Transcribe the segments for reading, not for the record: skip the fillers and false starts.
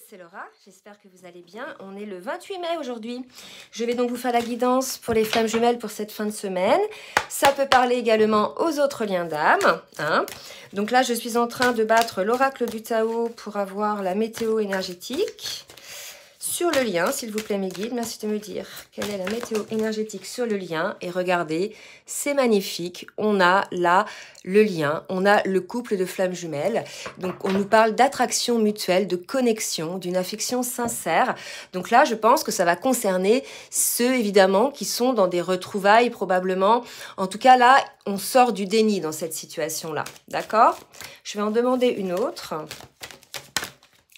c'est Laura, j'espère que vous allez bien. On est le 28 mai aujourd'hui. Je vais donc vous faire la guidance pour les flammes jumelles pour cette fin de semaine. Ça peut parler également aux autres liens d'âme. Hein. Donc là, je suis en train de battre l'oracle du Tao pour avoir la météo énergétique. Sur le lien, s'il vous plaît mes guides, merci de me dire quelle est la météo énergétique sur le lien. Et regardez, c'est magnifique, on a là le lien, on a le couple de flammes jumelles. Donc on nous parle d'attraction mutuelle, de connexion, d'une affection sincère. Donc là, je pense que ça va concerner ceux évidemment qui sont dans des retrouvailles probablement. En tout cas là, on sort du déni dans cette situation-là, d'accord? Je vais en demander une autre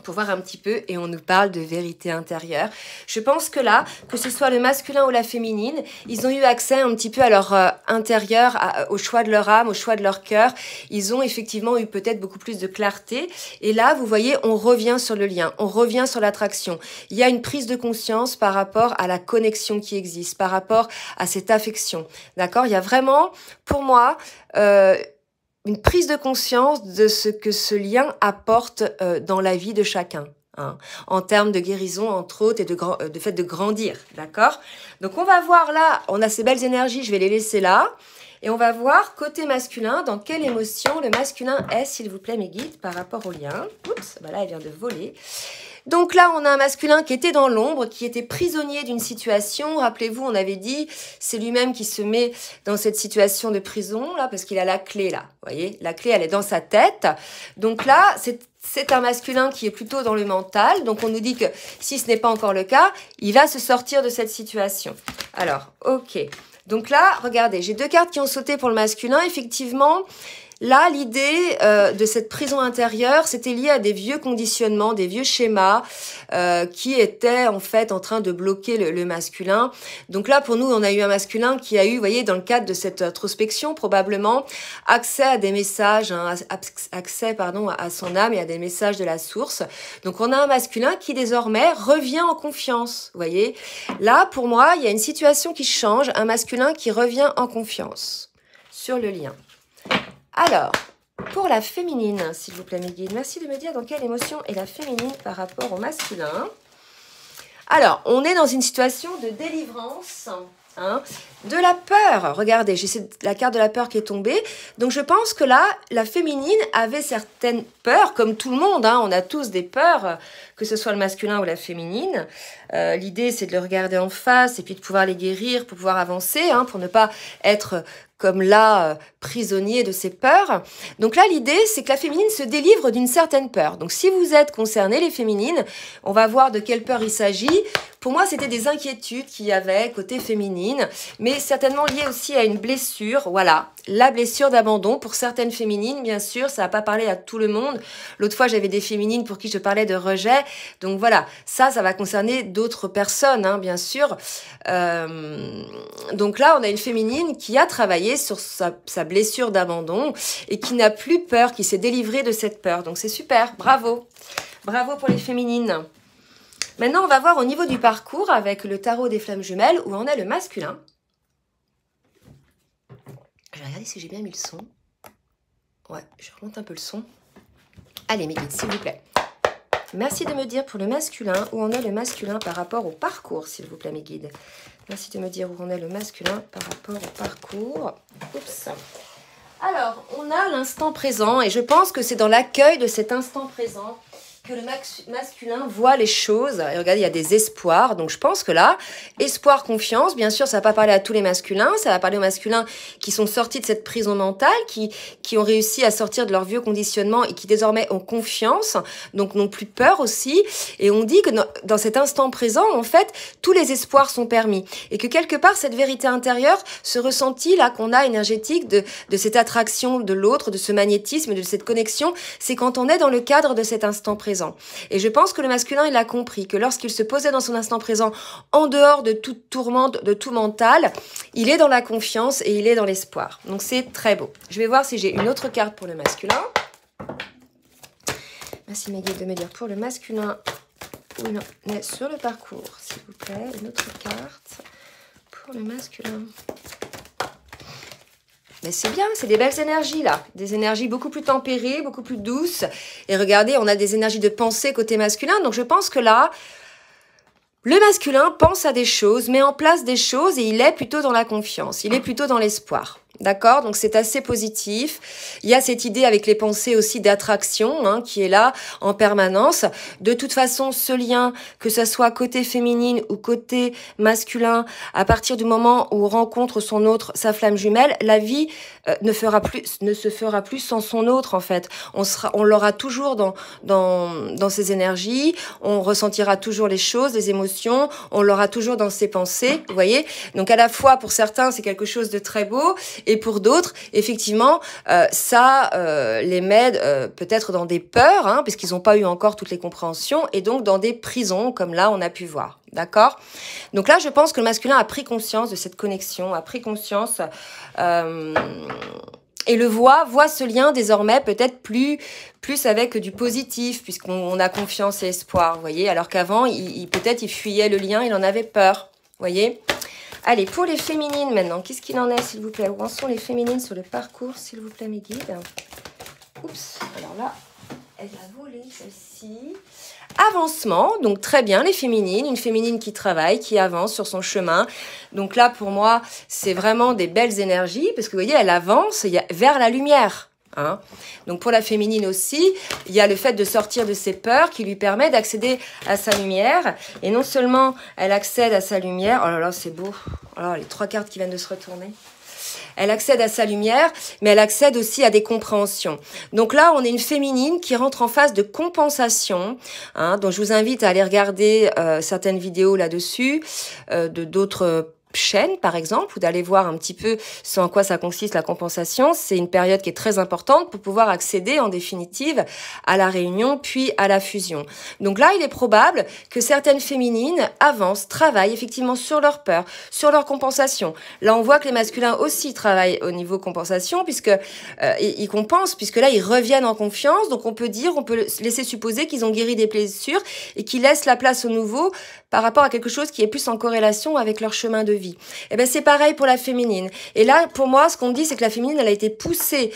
pour voir un petit peu, et on nous parle de vérité intérieure. Je pense que là, que ce soit le masculin ou la féminine, ils ont eu accès un petit peu à leur intérieur, au choix de leur âme, au choix de leur cœur. Ils ont effectivement eu peut-être beaucoup plus de clarté. Et là, vous voyez, on revient sur le lien, on revient sur l'attraction. Il y a une prise de conscience par rapport à la connexion qui existe, par rapport à cette affection. D'accord? Il y a vraiment, pour moi, une prise de conscience de ce que ce lien apporte dans la vie de chacun, hein, en termes de guérison, entre autres, et de fait de grandir, d'accord? Donc on va voir là, on a ces belles énergies, je vais les laisser là, et on va voir côté masculin, dans quelle émotion le masculin est, s'il vous plaît mes guides, par rapport au lien. Oups, bah là elle vient de voler. Donc là, on a un masculin qui était dans l'ombre, qui était prisonnier d'une situation. Rappelez-vous, on avait dit, c'est lui-même qui se met dans cette situation de prison, là, parce qu'il a la clé, là. Vous voyez, la clé, elle est dans sa tête. Donc là, c'est un masculin qui est plutôt dans le mental. Donc on nous dit que si ce n'est pas encore le cas, il va se sortir de cette situation. Alors, ok. Donc là, regardez, j'ai deux cartes qui ont sauté pour le masculin. Effectivement, là, l'idée de cette prison intérieure, c'était lié à des vieux conditionnements, des vieux schémas qui étaient en fait en train de bloquer le masculin. Donc là, pour nous, on a eu un masculin qui a eu, vous voyez, dans le cadre de cette introspection, probablement, accès à des messages, hein, accès à son âme et à des messages de la source. Donc on a un masculin qui désormais revient en confiance, vous voyez. Là, pour moi, il y a une situation qui change, un masculin qui revient en confiance sur le lien. Alors, pour la féminine, s'il vous plaît mes guides, merci de me dire dans quelle émotion est la féminine par rapport au masculin. Alors, on est dans une situation de délivrance, hein, de la peur. Regardez, j'ai la carte de la peur qui est tombée. Donc, je pense que là, la féminine avait certaines peurs, comme tout le monde. Hein, on a tous des peurs, que ce soit le masculin ou la féminine. L'idée, c'est de le regarder en face et puis de pouvoir les guérir pour pouvoir avancer, hein, pour ne pas être comme là, prisonnier de ses peurs. Donc là, l'idée, c'est que la féminine se délivre d'une certaine peur. Donc si vous êtes concernés, les féminines, on va voir de quelle peur il s'agit. Pour moi, c'était des inquiétudes qu'il y avait côté féminine, mais certainement liées aussi à une blessure. Voilà, la blessure d'abandon. Pour certaines féminines, bien sûr, ça va pas parler à tout le monde. L'autre fois, j'avais des féminines pour qui je parlais de rejet. Donc voilà, ça va concerner d'autres personnes, hein, bien sûr. Donc là, on a une féminine qui a travaillé sur sa blessure d'abandon et qui n'a plus peur, qui s'est délivrée de cette peur. Donc c'est super, bravo. Bravo pour les féminines. Maintenant, on va voir au niveau du parcours avec le tarot des flammes jumelles où en est le masculin. Je vais regarder si j'ai bien mis le son. Ouais, je remonte un peu le son. Allez mes guides, s'il vous plaît. Merci de me dire pour le masculin où en est le masculin par rapport au parcours, s'il vous plaît mes guides. Merci de me dire où en est le masculin par rapport au parcours. Oups. Alors, on a l'instant présent et je pense que c'est dans l'accueil de cet instant présent que le masculin voit les choses. Et regardez, il y a des espoirs. Donc, je pense que là, espoir, confiance. Bien sûr, ça va pas parler à tous les masculins. Ça va parler aux masculins qui sont sortis de cette prison mentale, qui ont réussi à sortir de leur vieux conditionnement et qui désormais ont confiance. Donc, n'ont plus peur aussi. Et on dit que dans cet instant présent, en fait, tous les espoirs sont permis. Et que quelque part, cette vérité intérieure, ce ressenti là qu'on a énergétique de cette attraction de l'autre, de ce magnétisme, de cette connexion, c'est quand on est dans le cadre de cet instant présent. Et je pense que le masculin, il a compris que lorsqu'il se posait dans son instant présent, en dehors de toute tourmente, de tout mental, il est dans la confiance et il est dans l'espoir. Donc c'est très beau. Je vais voir si j'ai une autre carte pour le masculin. Merci mes guides de me dire pour le masculin où il est sur le parcours, s'il vous plaît. Une autre carte pour le masculin. Mais c'est bien, c'est des belles énergies là. Des énergies beaucoup plus tempérées, beaucoup plus douces. Et regardez, on a des énergies de pensée côté masculin. Donc je pense que là, le masculin pense à des choses, met en place des choses et il est plutôt dans la confiance. Il est plutôt dans l'espoir. D'accord? Donc c'est assez positif. Il y a cette idée avec les pensées aussi d'attraction hein, qui est là en permanence. De toute façon, ce lien, que ce soit côté féminine ou côté masculin, à partir du moment où on rencontre son autre, sa flamme jumelle, la vie ne se fera plus sans son autre en fait. On l'aura toujours dans ses énergies, on ressentira toujours les choses, les émotions, on l'aura toujours dans ses pensées, vous voyez? Donc à la fois pour certains c'est quelque chose de très beau et pour d'autres effectivement ça les met peut-être dans des peurs hein, parce qu'ils n'ont pas eu encore toutes les compréhensions et donc dans des prisons comme là on a pu voir. D'accord? Donc là, je pense que le masculin a pris conscience de cette connexion, a pris conscience et le voit ce lien désormais peut-être plus avec du positif, puisqu'on a confiance et espoir, vous voyez, alors qu'avant, peut-être il fuyait le lien, il en avait peur, vous voyez. Allez, pour les féminines maintenant, qu'est-ce qu'il en est, s'il vous plaît? Où en sont les féminines sur le parcours, s'il vous plaît, mes guides? Oups, alors là, elle a volé, celle-ci. Avancement, donc très bien les féminines, une féminine qui travaille, qui avance sur son chemin. Donc là pour moi c'est vraiment des belles énergies parce que vous voyez elle avance vers la lumière. Hein. Donc pour la féminine aussi, il y a le fait de sortir de ses peurs qui lui permet d'accéder à sa lumière. Et non seulement elle accède à sa lumière, oh là là c'est beau, alors les 3 cartes qui viennent de se retourner. Elle accède à sa lumière, mais elle accède aussi à des compréhensions. Donc là, on est une féminine qui rentre en phase de compensation. Hein, donc je vous invite à aller regarder certaines vidéos là-dessus, de d'autres chaîne par exemple ou d'aller voir un petit peu ce en quoi ça consiste la compensation. C'est une période qui est très importante pour pouvoir accéder en définitive à la réunion puis à la fusion. Donc là il est probable que certaines féminines avancent, travaillent effectivement sur leur peur, sur leur compensation. Là on voit que les masculins aussi travaillent au niveau compensation puisque ils compensent, puisque là ils reviennent en confiance. Donc on peut laisser supposer qu'ils ont guéri des blessures et qu'ils laissent la place au nouveau par rapport à quelque chose qui est plus en corrélation avec leur chemin de vie. Et ben c'est pareil pour la féminine. Et là, pour moi, ce qu'on dit, c'est que la féminine, elle a été poussée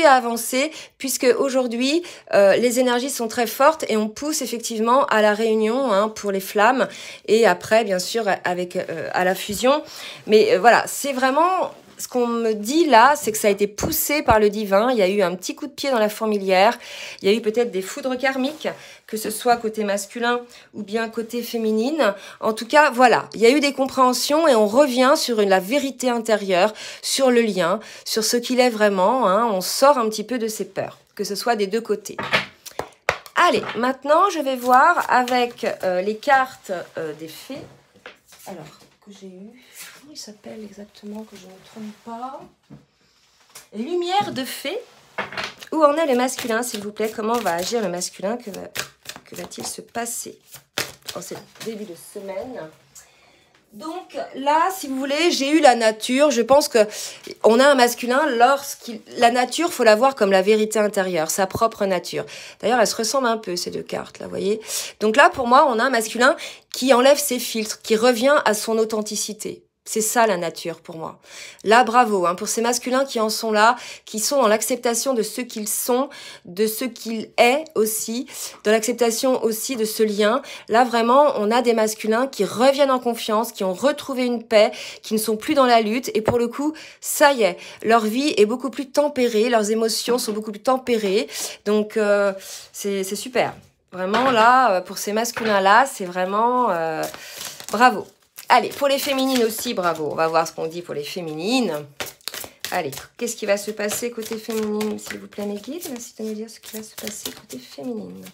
à avancer, puisque aujourd'hui, les énergies sont très fortes et on pousse effectivement à la réunion hein, pour les flammes et après, bien sûr, à la fusion. Mais voilà, c'est vraiment... Ce qu'on me dit là, c'est que ça a été poussé par le divin. Il y a eu un petit coup de pied dans la fourmilière. Il y a eu peut-être des foudres karmiques, que ce soit côté masculin ou bien côté féminine. En tout cas, voilà, il y a eu des compréhensions et on revient sur la vérité intérieure, sur le lien, sur ce qu'il est vraiment. Hein. On sort un petit peu de ses peurs, que ce soit des deux côtés. Allez, maintenant, je vais voir avec les cartes des fées. Alors, que j'ai eu... Comment il s'appelle exactement, que je ne me trompe pas? Lumière de fée. Où en est le masculin, s'il vous plaît? Comment va agir le masculin? Que va-t-il se passer en ce début de semaine? Donc là, si vous voulez, j'ai eu la nature. Je pense que on a un masculin la nature, faut la voir comme la vérité intérieure, sa propre nature. D'ailleurs, elles se ressemblent un peu ces deux cartes là, vous voyez. Donc là, pour moi, on a un masculin qui enlève ses filtres, qui revient à son authenticité. C'est ça la nature pour moi. Là, bravo hein, pour ces masculins qui en sont là, qui sont dans l'acceptation de ce qu'ils sont, de ce qu'il est aussi, dans l'acceptation aussi de ce lien. Là, vraiment, on a des masculins qui reviennent en confiance, qui ont retrouvé une paix, qui ne sont plus dans la lutte. Et pour le coup, ça y est, leur vie est beaucoup plus tempérée, leurs émotions sont beaucoup plus tempérées. Donc, c'est super. Vraiment, là, pour ces masculins-là, c'est vraiment bravo. Allez, pour les féminines aussi, bravo. On va voir ce qu'on dit pour les féminines. Allez, qu'est-ce qui va se passer côté féminine, s'il vous plaît, mes guides? Merci de me dire ce qui va se passer côté féminine.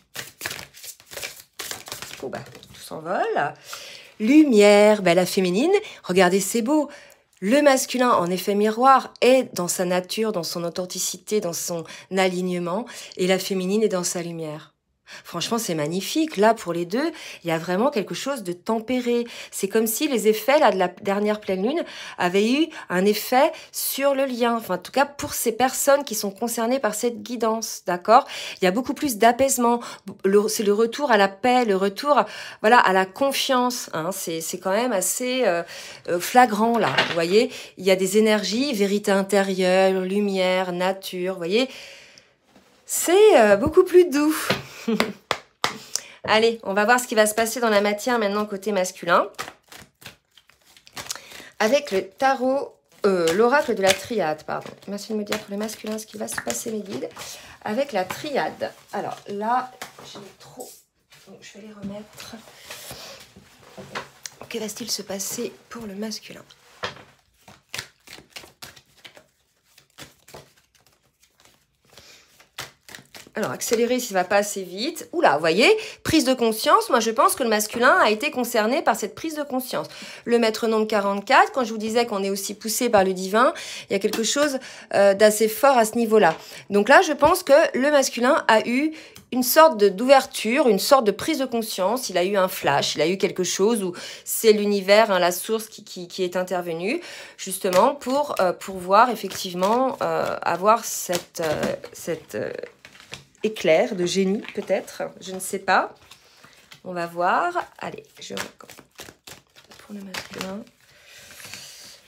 Oh, bah, tout s'envole. Lumière, ben, la féminine, regardez, c'est beau. Le masculin, en effet miroir, est dans sa nature, dans son authenticité, dans son alignement. Et la féminine est dans sa lumière. Franchement, c'est magnifique. Là, pour les deux, il y a vraiment quelque chose de tempéré. C'est comme si les effets là, de la dernière pleine lune avaient eu un effet sur le lien. Enfin, en tout cas, pour ces personnes qui sont concernées par cette guidance, d'accord? Il y a beaucoup plus d'apaisement. C'est le retour à la paix, le retour, voilà, à la confiance. Hein. C'est quand même assez flagrant, là. Vous voyez, il y a des énergies, vérité intérieure, lumière, nature, vous voyez. C'est beaucoup plus doux. Allez, on va voir ce qui va se passer dans la matière maintenant côté masculin. Avec le tarot, l'oracle de la triade, pardon. Merci de me dire pour les masculins ce qui va se passer, mes guides. Avec la triade. Alors là, j'ai trop... Donc je vais les remettre. Que va-t-il se passer pour le masculin ? Alors, accélérer s'il ne va pas assez vite. Oula, vous voyez, prise de conscience. Moi, je pense que le masculin a été concerné par cette prise de conscience. Le maître nombre 44, quand je vous disais qu'on est aussi poussé par le divin, il y a quelque chose d'assez fort à ce niveau-là. Donc là, je pense que le masculin a eu une sorte d'ouverture, une sorte de prise de conscience. Il a eu un flash, il a eu quelque chose où c'est l'univers, hein, la source qui est intervenue, justement pour voir effectivement avoir cette éclair de génie, peut-être, je ne sais pas. On va voir. Allez, je recommence. Pour le masculin.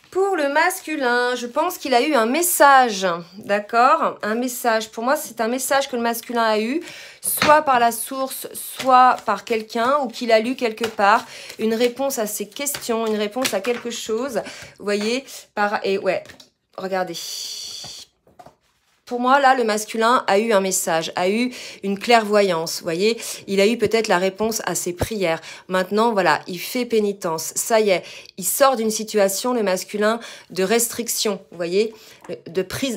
Pour le masculin, je pense qu'il a eu un message, d'accord? Un message. Pour moi, c'est un message que le masculin a eu, soit par la source, soit par quelqu'un, ou qu'il a lu quelque part, une réponse à ses questions, une réponse à quelque chose. Vous voyez, et ouais, regardez. Pour moi, là, le masculin a eu un message, a eu une clairvoyance, vous voyez. Il a eu peut-être la réponse à ses prières. Maintenant, voilà, il fait pénitence. Ça y est, il sort d'une situation, le masculin, de restriction, vous voyez,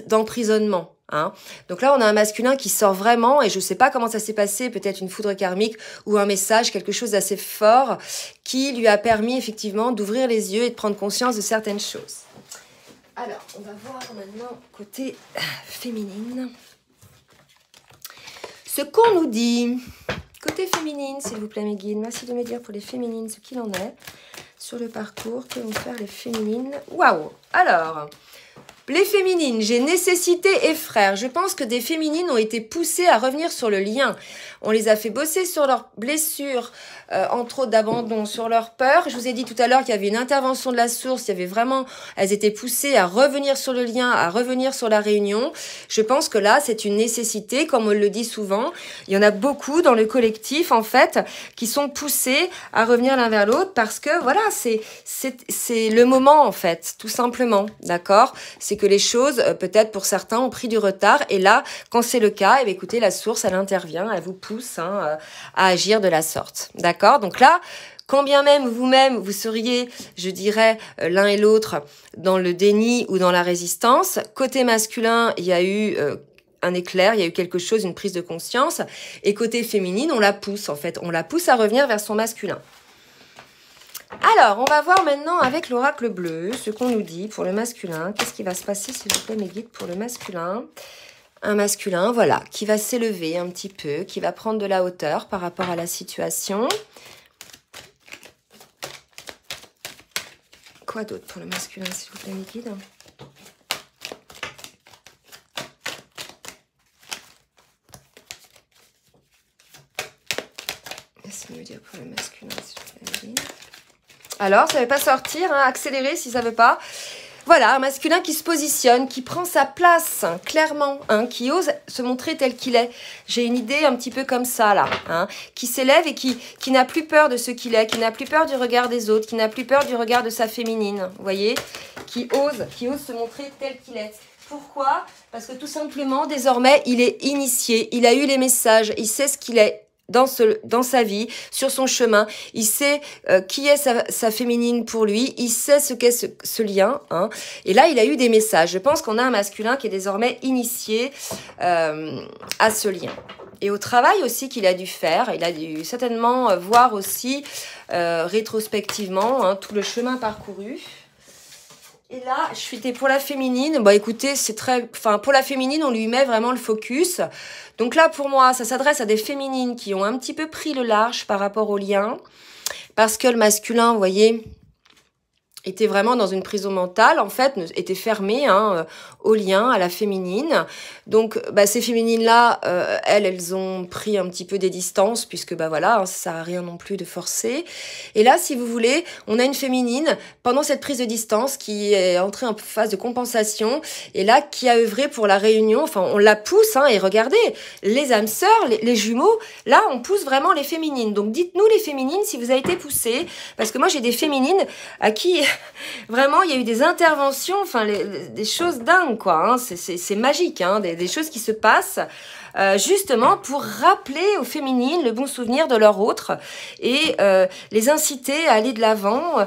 d'emprisonnement. Hein. Donc là, on a un masculin qui sort vraiment, et je ne sais pas comment ça s'est passé, peut-être une foudre karmique ou un message, quelque chose d'assez fort, qui lui a permis effectivement d'ouvrir les yeux et de prendre conscience de certaines choses. Alors, on va voir maintenant côté féminine. Ce qu'on nous dit. Côté féminine, s'il vous plaît, mes guides. Merci de me dire pour les féminines ce qu'il en est. Sur le parcours, que vont faire les féminines. Waouh! Alors, les féminines, j'ai nécessité et frère. Je pense que des féminines ont été poussées à revenir sur le lien. On les a fait bosser sur leurs blessures, entre autres d'abandon, sur leur peur. Je vous ai dit tout à l'heure qu'il y avait une intervention de la source. Il y avait vraiment, elles étaient poussées à revenir sur le lien, à revenir sur la réunion. Je pense que là, c'est une nécessité, comme on le dit souvent. Il y en a beaucoup dans le collectif, en fait, qui sont poussés à revenir l'un vers l'autre parce que, voilà, c'est le moment, en fait, tout simplement, d'accord? C'est que les choses, peut-être pour certains, ont pris du retard. Et là, quand c'est le cas, eh bien, écoutez, la source, elle intervient, elle vous pousse à agir de la sorte. D'accord? Donc là, quand bien même vous-même, vous seriez, je dirais, l'un et l'autre dans le déni ou dans la résistance, côté masculin, il y a eu un éclair, il y a eu quelque chose, une prise de conscience. Et côté féminine, on la pousse, en fait. On la pousse à revenir vers son masculin. Alors, on va voir maintenant avec l'oracle bleu ce qu'on nous dit pour le masculin. Qu'est-ce qui va se passer, s'il vous plaît, mes guides, pour le masculin? Un masculin, voilà, qui va s'élever un petit peu, qui va prendre de la hauteur par rapport à la situation. Quoi d'autre pour le masculin, s'il vous plaît, mes guides? Laissez-moi me dire pour le masculin, s'il vous plaît, mes guides. Alors, ça ne veut pas sortir, hein, accélérer si ça ne veut pas. Voilà, un masculin qui se positionne, qui prend sa place, hein, clairement, hein, qui ose se montrer tel qu'il est. J'ai une idée un petit peu comme ça, là, hein, qui s'élève et qui n'a plus peur de ce qu'il est, qui n'a plus peur du regard des autres, qui n'a plus peur du regard de sa féminine, vous voyez, qui ose se montrer tel qu'il est. Pourquoi? Parce que tout simplement, désormais, il est initié, il a eu les messages, il sait ce qu'il est. Dans sa vie, sur son chemin, il sait qui est sa féminine pour lui, il sait ce qu'est ce lien, hein. Et là, il a eu des messages. Je pense qu'on a un masculin qui est désormais initié à ce lien. Et au travail aussi qu'il a dû faire, il a dû certainement voir aussi rétrospectivement, hein, tout le chemin parcouru. Et là, je suis pour la féminine. Bah écoutez, c'est très... Enfin, pour la féminine, on lui met vraiment le focus. Donc là, pour moi, ça s'adresse à des féminines qui ont un petit peu pris le large par rapport au lien. Parce que le masculin, vous voyez, était vraiment dans une prison mentale, en fait, était fermé au lien, à la féminine. Donc, bah, ces féminines-là, elles ont pris un petit peu des distances, puisque, bah voilà, ça sert à rien non plus de forcer. Et là, si vous voulez, on a une féminine, pendant cette prise de distance, qui est entrée en phase de compensation, et là, qui a œuvré pour la réunion. Enfin, on la pousse, et regardez, les âmes sœurs, les jumeaux, là, on pousse vraiment les féminines. Donc, dites-nous, les féminines, si vous avez été poussées, parce que moi, j'ai des féminines à qui... Vraiment, il y a eu des interventions, enfin, des choses dingues, quoi. C'est magique, des choses qui se passent justement pour rappeler aux féminines le bon souvenir de leur autre et les inciter à aller de l'avant,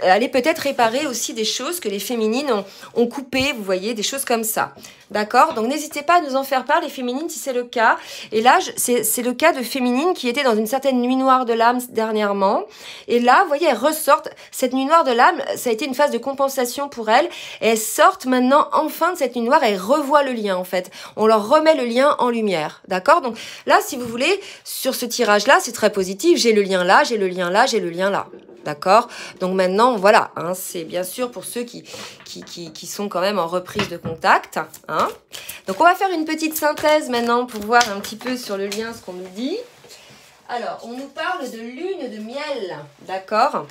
aller peut-être réparer aussi des choses que les féminines ont coupées, vous voyez, des choses comme ça. D'accord? Donc, n'hésitez pas à nous en faire part, les féminines, si c'est le cas. Et là, c'est le cas de féminines qui étaient dans une certaine nuit noire de l'âme dernièrement. Et là, vous voyez, elles ressortent. Cette nuit noire de l'âme, ça a été une phase de compensation pour elles. Et elles sortent maintenant, enfin, de cette nuit noire et elles revoient le lien, en fait. On leur remet le lien en lumière. D'accord? Donc, là, si vous voulez, sur ce tirage-là, c'est très positif. J'ai le lien là, j'ai le lien là, j'ai le lien là. D'accord? Donc maintenant, voilà, c'est bien sûr pour ceux qui sont quand même en reprise de contact. Donc on va faire une petite synthèse maintenant pour voir un petit peu sur le lien ce qu'on nous dit. Alors, on nous parle de lune de miel, d'accord?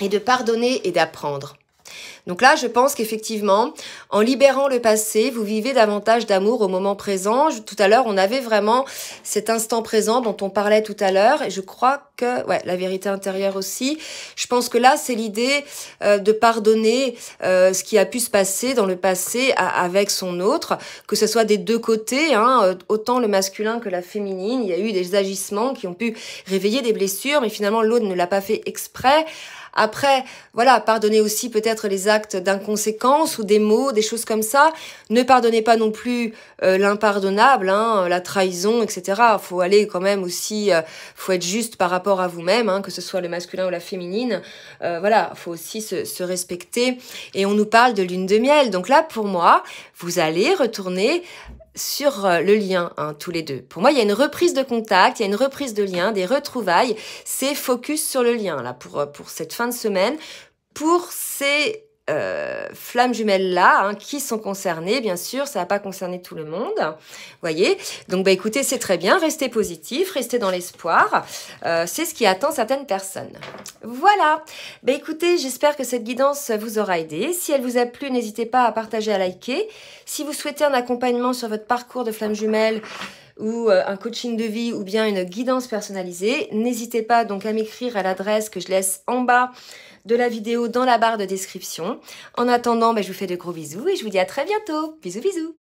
Et de pardonner et d'apprendre. Donc là, je pense qu'effectivement, en libérant le passé, vous vivez davantage d'amour au moment présent. Tout à l'heure, on avait vraiment cet instant présent dont on parlait tout à l'heure. Et je crois que, ouais, la vérité intérieure aussi. Je pense que là, c'est l'idée de pardonner ce qui a pu se passer dans le passé avec son autre, que ce soit des deux côtés, autant le masculin que la féminine. Il y a eu des agissements qui ont pu réveiller des blessures, mais finalement, l'autre ne l'a pas fait exprès. Après, voilà, pardonnez aussi peut-être les actes d'inconséquence ou des mots, des choses comme ça. Ne pardonnez pas non plus l'impardonnable, la trahison, etc. Faut aller quand même aussi, faut être juste par rapport à vous-même, que ce soit le masculin ou la féminine. Voilà, faut aussi se respecter. Et on nous parle de lune de miel. Donc là, pour moi, vous allez retourner sur le lien, tous les deux. Pour moi, il y a une reprise de contact, il y a une reprise de lien, des retrouvailles. C'est focus sur le lien, là, pour cette fin de semaine. Pour ces flammes jumelles-là, qui sont concernées, bien sûr, ça va pas concerner tout le monde. Voyez? Donc, écoutez, c'est très bien. Restez positif, restez dans l'espoir. C'est ce qui attend certaines personnes. Voilà. Écoutez, j'espère que cette guidance vous aura aidé. Si elle vous a plu, n'hésitez pas à partager, à liker. Si vous souhaitez un accompagnement sur votre parcours de flammes jumelles, ou un coaching de vie ou bien une guidance personnalisée, n'hésitez pas donc à m'écrire à l'adresse que je laisse en bas de la vidéo dans la barre de description. En attendant, je vous fais de gros bisous et je vous dis à très bientôt. Bisous, bisous.